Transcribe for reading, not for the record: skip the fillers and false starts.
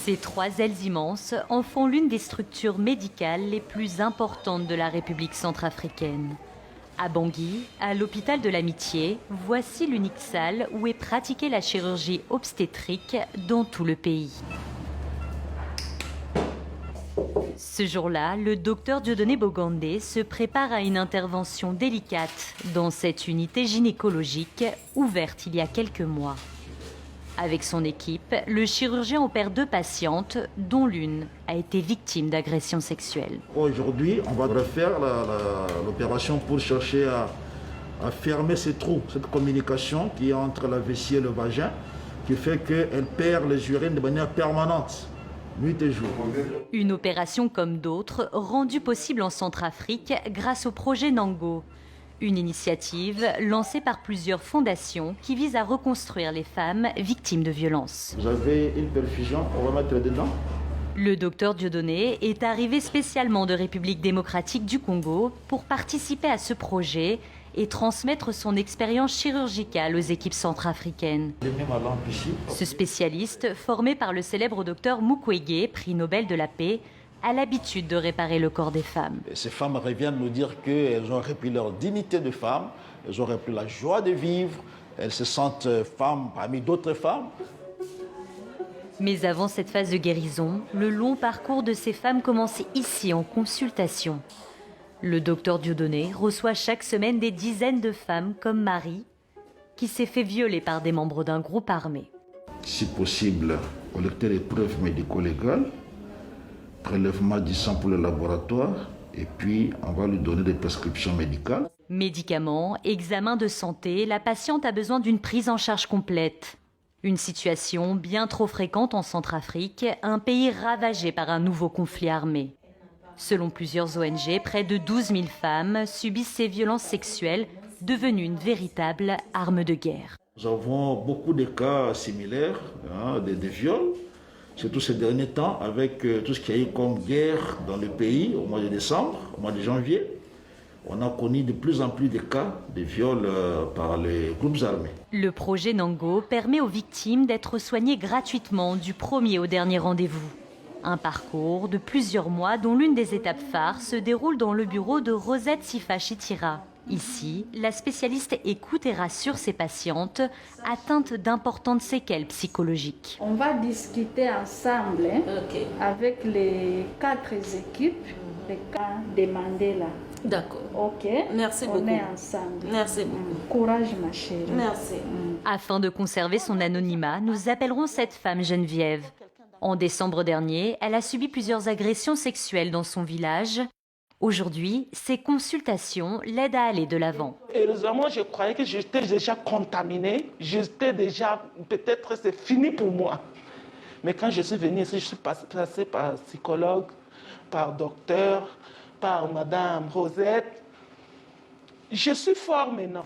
Ces 3 ailes immenses en font l'une des structures médicales les plus importantes de la République centrafricaine. À Bangui, à l'hôpital de l'Amitié, voici l'unique salle où est pratiquée la chirurgie obstétrique dans tout le pays. Ce jour-là, le docteur Dieudonné Bogandé se prépare à une intervention délicate dans cette unité gynécologique ouverte il y a quelques mois. Avec son équipe, le chirurgien opère 2 patientes, dont l'une a été victime d'agressions sexuelles. Aujourd'hui, on va refaire l'opération pour chercher à fermer ces trous, cette communication qui est entre la vessie et le vagin, qui fait qu'elle perd les urines de manière permanente, nuit et jour. Une opération comme d'autres, rendue possible en Centrafrique grâce au projet Nango. Une initiative lancée par plusieurs fondations qui vise à reconstruire les femmes victimes de violences. Vous avez une perfusion, on va mettre dedans. Le docteur Dieudonné est arrivé spécialement de République démocratique du Congo pour participer à ce projet et transmettre son expérience chirurgicale aux équipes centrafricaines. Ce spécialiste, formé par le célèbre docteur Mukwege, prix Nobel de la paix, a l'habitude de réparer le corps des femmes. Et ces femmes reviennent nous dire qu'elles ont repris leur dignité de femme, elles ont repris la joie de vivre, elles se sentent femmes parmi d'autres femmes. Mais avant cette phase de guérison, le long parcours de ces femmes commence ici en consultation. Le docteur Dieudonné reçoit chaque semaine des dizaines de femmes comme Marie, qui s'est fait violer par des membres d'un groupe armé. Si possible, collecter les preuves médico-légales, prélèvement du sang pour le laboratoire, et puis on va lui donner des prescriptions médicales. Médicaments, examens de santé, la patiente a besoin d'une prise en charge complète. Une situation bien trop fréquente en Centrafrique, un pays ravagé par un nouveau conflit armé. Selon plusieurs ONG, près de 12 000 femmes subissent ces violences sexuelles, devenues une véritable arme de guerre. Nous avons beaucoup de cas similaires, des viols, surtout ces derniers temps, avec tout ce qu'il y a eu comme guerre dans le pays au mois de décembre, au mois de janvier. On a connu de plus en plus de cas de viols par les groupes armés. Le projet Nango permet aux victimes d'être soignées gratuitement du premier au dernier rendez-vous. Un parcours de plusieurs mois dont l'une des étapes phares se déroule dans le bureau de Rosette Sifa Chitira. Ici, la spécialiste écoute et rassure ses patientes atteintes d'importantes séquelles psychologiques. On va discuter ensemble avec les 4 équipes, les cas demandés là. D'accord. Ok. Merci beaucoup. On est ensemble. Merci beaucoup. Courage ma chérie. Merci. Afin de conserver son anonymat, nous appellerons cette femme Geneviève. En décembre dernier, elle a subi plusieurs agressions sexuelles dans son village. Aujourd'hui, ses consultations l'aident à aller de l'avant. Heureusement, je croyais que j'étais déjà contaminée. J'étais déjà, peut-être c'est fini pour moi. Mais quand je suis venue ici, je suis passée par psychologue, par docteur, par Madame Rosette. Je suis fort maintenant.